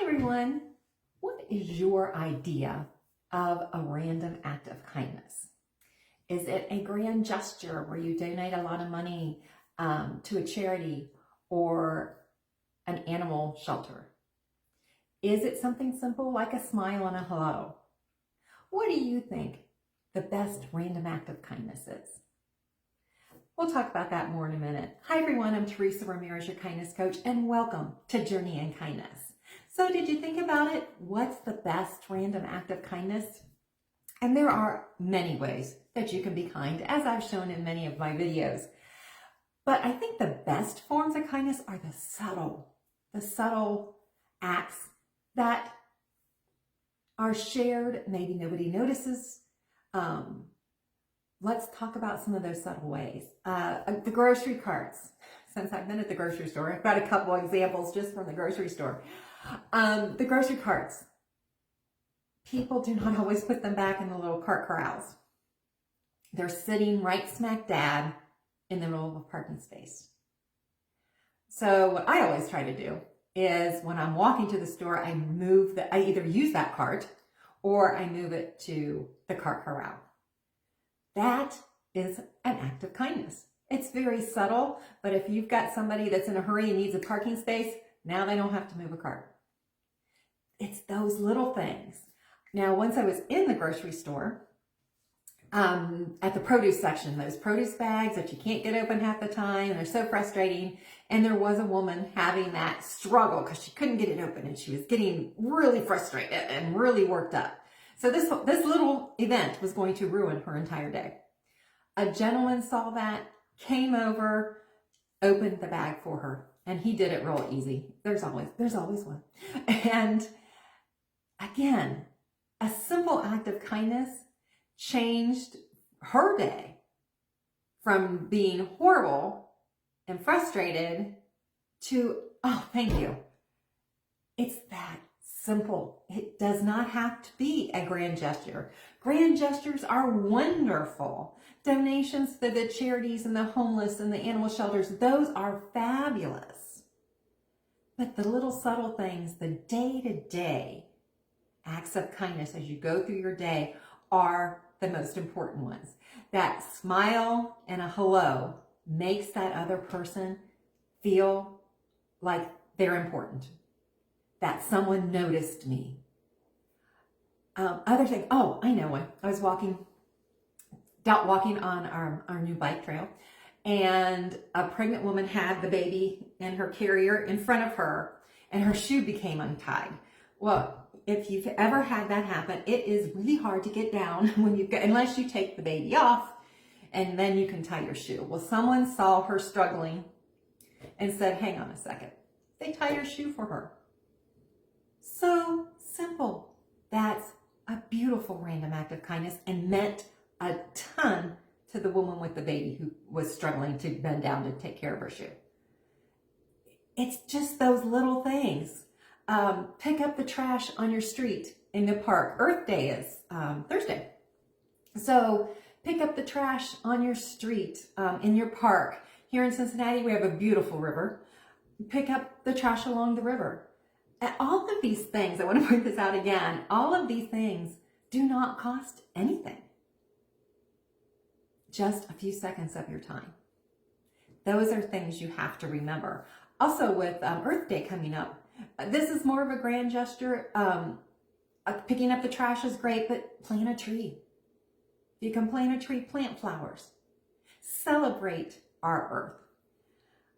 everyone. What is your idea of a random act of kindness? Is it a grand gesture where you donate a lot of money to a charity or an animal shelter? Is it something simple like a smile and a hello? What do you think the best random act of kindness is? We'll talk about that more in a minute. Hi everyone, I'm Teresa Ramirez, your kindness coach, and welcome to Journey in Kindness. So did you think about it? What's the best random act of kindness? And there are many ways that you can be kind, as I've shown in many of my videos. But I think the best forms of kindness are the subtle acts that are shared, maybe nobody notices. Let's talk about some of those subtle ways. The grocery carts. Since I've been at the grocery store, I've got a couple examples just from the grocery store. The grocery carts. People do not always put them back in the little cart corrals. They're sitting right smack dab in the middle of a parking space. So what I always try to do is when I'm walking to the store, I either use that cart or I move it to the cart corral. That is an act of kindness. It's very subtle, but if you've got somebody that's in a hurry and needs a parking space, now they don't have to move a cart. It's those little things. Now, once I was in the grocery store, at the produce section, those produce bags that you can't get open half the time, and they're so frustrating. And there was a woman having that struggle because she couldn't get it open and she was getting really frustrated and really worked up. So this little event was going to ruin her entire day. A gentleman saw that, came over, opened the bag for her, and he did it real easy. There's always one. And again, a simple act of kindness changed her day from being horrible and frustrated to, oh, thank you. It's that simple. It does not have to be a grand gesture. Grand gestures are wonderful. Donations to the charities and the homeless and the animal shelters, those are fabulous. But the little subtle things, the day-to-day acts of kindness as you go through your day are the most important ones. That smile and a hello makes that other person feel like they're important, that someone noticed me. Other thing, oh, I know one. I was walking on our new bike trail, and a pregnant woman had the baby in her carrier in front of her, and her shoe became untied. Well, if you've ever had that happen, it is really hard to get down unless you take the baby off and then you can tie your shoe. Well, someone saw her struggling and said, hang on a second. They tied her shoe for her. So simple. That's a beautiful random act of kindness and meant a ton to the woman with the baby who was struggling to bend down to take care of her shoe. It's just those little things. Pick up the trash on your street in the park. Earth Day is Thursday. So pick up the trash on your street, in your park. Here in Cincinnati, we have a beautiful river. Pick up the trash along the river. And all of these things, I want to point this out again, all of these things do not cost anything. Just a few seconds of your time. Those are things you have to remember. Also with Earth Day coming up, this is more of a grand gesture. Picking up the trash is great, but plant a tree. If you can plant a tree, plant flowers. Celebrate our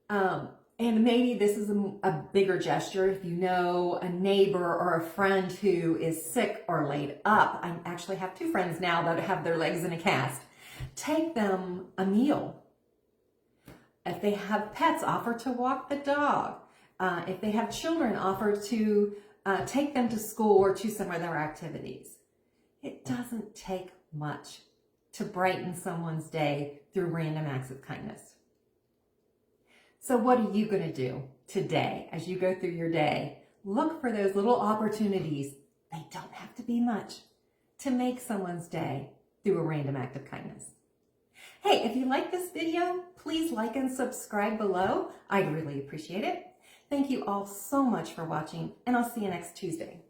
earth. And maybe this is a bigger gesture. If you know a neighbor or a friend who is sick or laid up, I actually have two friends now that have their legs in a cast. Take them a meal. If they have pets, offer to walk the dog. If they have children, offer to take them to school or to some of their activities. It doesn't take much to brighten someone's day through random acts of kindness. So what are you going to do today as you go through your day? Look for those little opportunities. They don't have to be much to make someone's day through a random act of kindness. Hey, if you like this video, please like and subscribe below. I'd really appreciate it. Thank you all so much for watching, and I'll see you next Tuesday.